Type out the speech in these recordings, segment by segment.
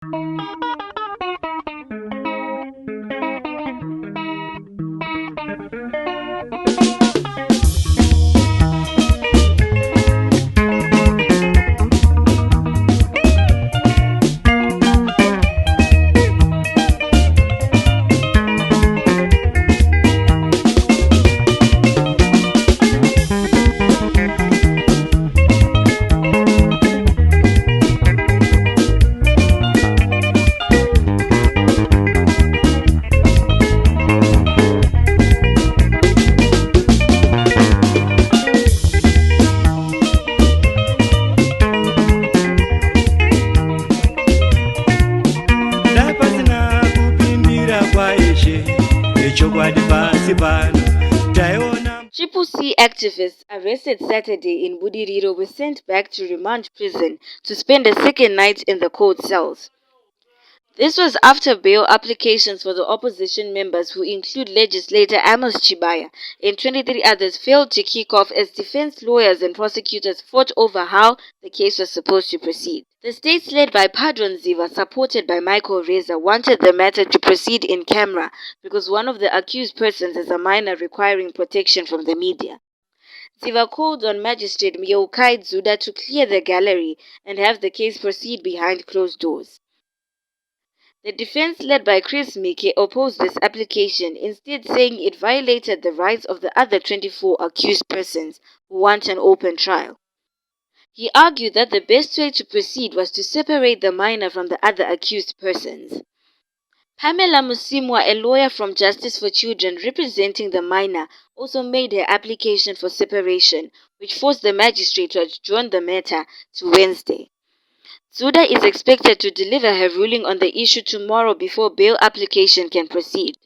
CCC activists arrested Saturday in Budiriro were sent back to remand prison to spend a second night in the court cells. This was after bail applications for the opposition members, who include legislator Amos Chibaya and 23 others, failed to kick off as defense lawyers and prosecutors fought over how the case was supposed to proceed. The states led by Padron Ziva, supported by Michael Reza, wanted the matter to proceed in camera because one of the accused persons is a minor requiring protection from the media. Ziva called on Magistrate Myokai Zuda to clear the gallery and have the case proceed behind closed doors. The defense, led by Chris Mike, opposed this application, instead saying it violated the rights of the other 24 accused persons who want an open trial. He argued that the best way to proceed was to separate the minor from the other accused persons. Pamela Musimwa, a lawyer from Justice for Children representing the minor, also made her application for separation, which forced the magistrate to adjourn the matter to Wednesday. Zuda is expected to deliver her ruling on the issue tomorrow before bail application can proceed.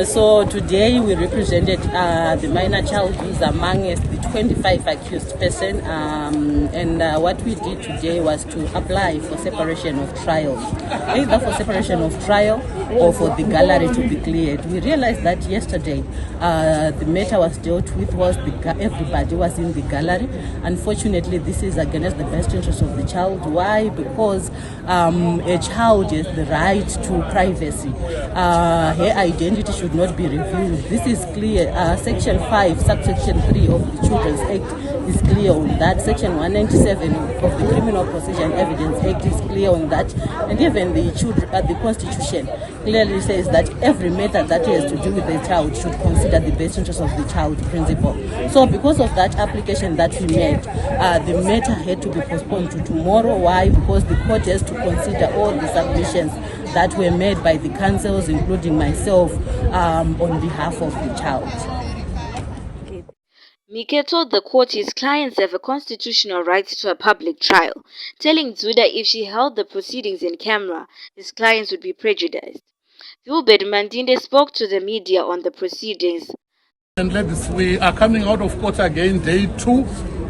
So today we represented the minor child who is amongst the 25 accused person, and what we did today was to apply for separation of trials, either for separation of trial or for the gallery to be cleared. We realized that yesterday the matter was dealt with, everybody was in the gallery. Unfortunately, this is against the best interest of the child. Why? Because a child has the right to privacy. Her identity should not be revealed. This is clear. Section 5, subsection 3 of the Children's Act is clear on that. Section 197 of the Criminal Procedure and Evidence Act is clear on that. And even the Constitution clearly says that every matter that has to do with the child should consider the best interest of the child principle. So because of that application that we made, the matter had to be postponed to tomorrow. Why? Because the court has to consider all the submissions that were made by the counsels, including myself, on behalf of the child. Mike told the court his clients have a constitutional right to a public trial, telling Zuda if she held the proceedings in camera, his clients would be prejudiced. Gilbert Mandinde spoke to the media on the proceedings. And ladies, we are coming out of court again, day 2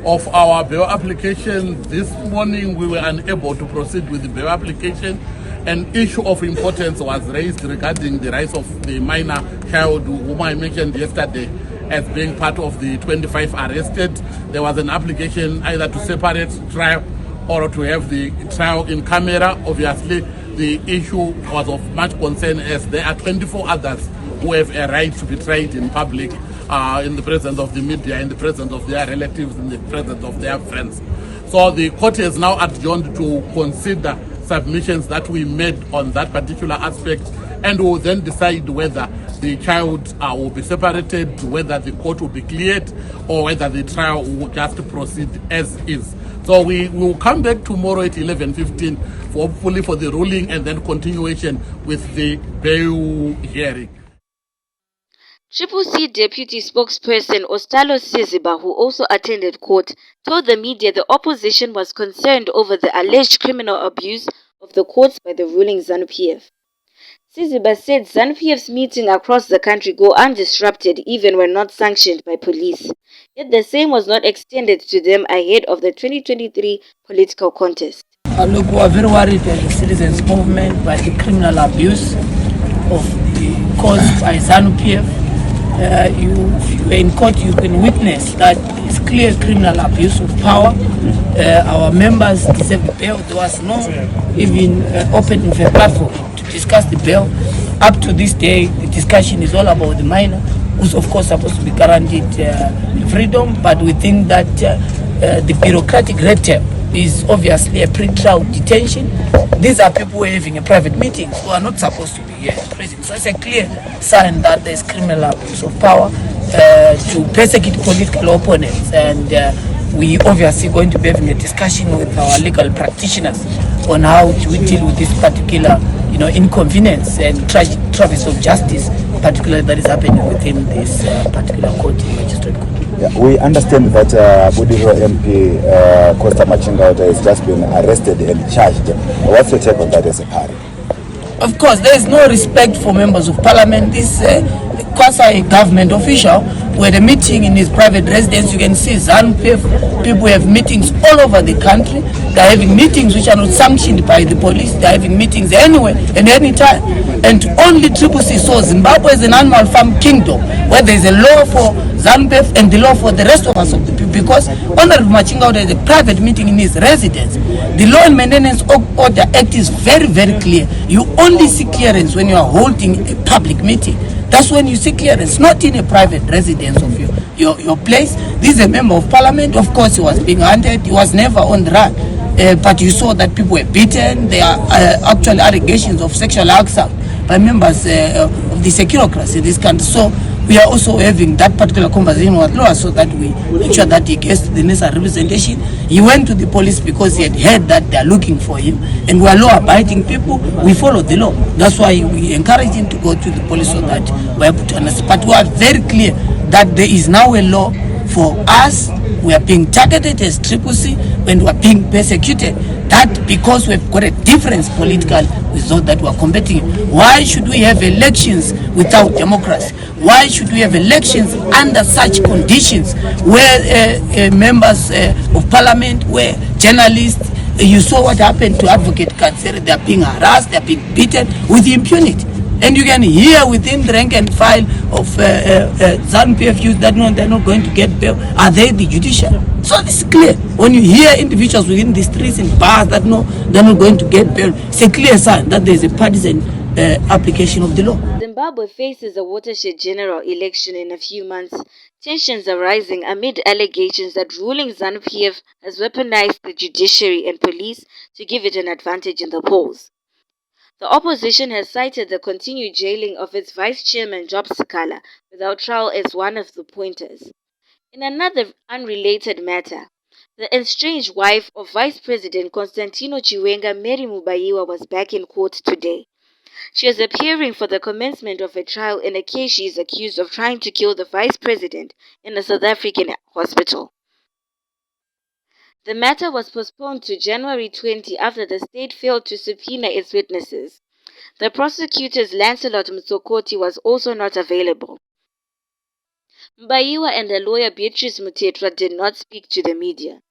of our bail application. This morning we were unable to proceed with the bail application. An issue of importance was raised regarding the rights of the minor child whom I mentioned yesterday as being part of the 25 arrested. There was an application either to separate trial or to have the trial in camera. Obviously, the issue was of much concern as there are 24 others who have a right to be tried in public, in the presence of the media, in the presence of their relatives, in the presence of their friends. So the court has now adjourned to consider submissions that we made on that particular aspect, and will then decide whether the child will be separated, whether the court will be cleared, or whether the trial will just proceed as is. So we will come back tomorrow at 11:15, hopefully for the ruling and then continuation with the bail hearing. CCC Deputy Spokesperson Ostalo Siziba, who also attended court, told the media the opposition was concerned over the alleged criminal abuse of the courts by the ruling ZANU-PF. Siziba said ZANU-PF's meeting across the country go undisrupted even when not sanctioned by police. Yet the same was not extended to them ahead of the 2023 political contest. Look, we are very worried as a citizens' movement by the criminal abuse of the courts by ZANU-PF. You in court, you can witness that It's clear criminal abuse of power. Our members deserve the bail. There was no even opening of a platform to discuss the bail. Up to this day, the discussion is all about the minor, who's of course supposed to be guaranteed freedom, but we think that the bureaucratic red tape is obviously a pre-trial detention. These are people who are having a private meeting who are not supposed to be here in prison. So it's a clear sign that there's criminal abuse of power to persecute political opponents, and we obviously going to be having a discussion with our legal practitioners on how we deal with this particular, inconvenience and tragic travesty of justice, particularly that is happening within this particular court, magistrate court. Yeah, we understand that Budiro MP Costa Machingauta has just been arrested and charged. What's your take on that as a party? Of course, there is no respect for members of parliament. This quasi-government official who had a meeting in his private residence. You can see ZANU-PF, people have meetings all over the country. They're having meetings which are not sanctioned by the police. They're having meetings anywhere and anytime. And only CCC saw Zimbabwe as an animal farm kingdom, where there is a law for ZANU-PF and the law for the rest of us of the people. Because Honorable Machingauta had a private meeting in his residence. The Law and Maintenance Order Act is very, very clear. You only see clearance when you are holding a public meeting. That's when you see clearance, not in a private residence of your place. This is a member of parliament. Of course, he was being hunted. He was never on the run. But you saw that people were beaten. There are actual allegations of sexual assault by members of the securocracy in this country. So we are also having that particular conversation with law so that we ensure that he gets the necessary representation. He went to the police because he had heard that they are looking for him, and we are law-abiding people. We follow the law. That's why we encourage him to go to the police so that we are able to understand. But we are very clear that there is now a law for us. We are being targeted as CCC when we are being persecuted. That because we've got a difference politically with those that we are combating. Why should we have elections without democracy? Why should we have elections under such conditions where members of parliament, where journalists, you saw what happened to Advocate Kansere. They are being harassed, they are being beaten with impunity. And you can hear within the rank and file of ZANU-PF that no, they're not going to get bail. Are they the judiciary? So this is clear. When you hear individuals within the streets and bars that no, they're not going to get bail, it's a clear sign that there's a partisan application of the law. Zimbabwe faces a watershed general election in a few months. Tensions are rising amid allegations that ruling ZANU-PF has weaponized the judiciary and police to give it an advantage in the polls. The opposition has cited the continued jailing of its vice chairman Job Sikala without trial as one of the pointers. In another unrelated matter, the estranged wife of Vice President Constantino Chiwenga, Mary Mubayiwa, was back in court today. She is appearing for the commencement of a trial in a case she is accused of trying to kill the vice president in a South African hospital. The matter was postponed to January 20 after the state failed to subpoena its witnesses. The prosecutor's Lancelot Mtsokoti was also not available. Mubayiwa and her lawyer Beatrice Mutetra did not speak to the media.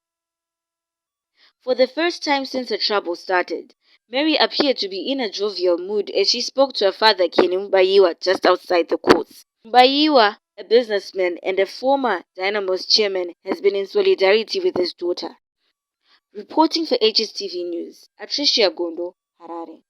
For the first time since the trouble started, Mary appeared to be in a jovial mood as she spoke to her father Kenny Mubayiwa just outside the courts. Mubayiwa, a businessman and a former Dynamo's chairman, has been in solidarity with his daughter. Reporting for HSTV News, Atricia Gondo, Harare.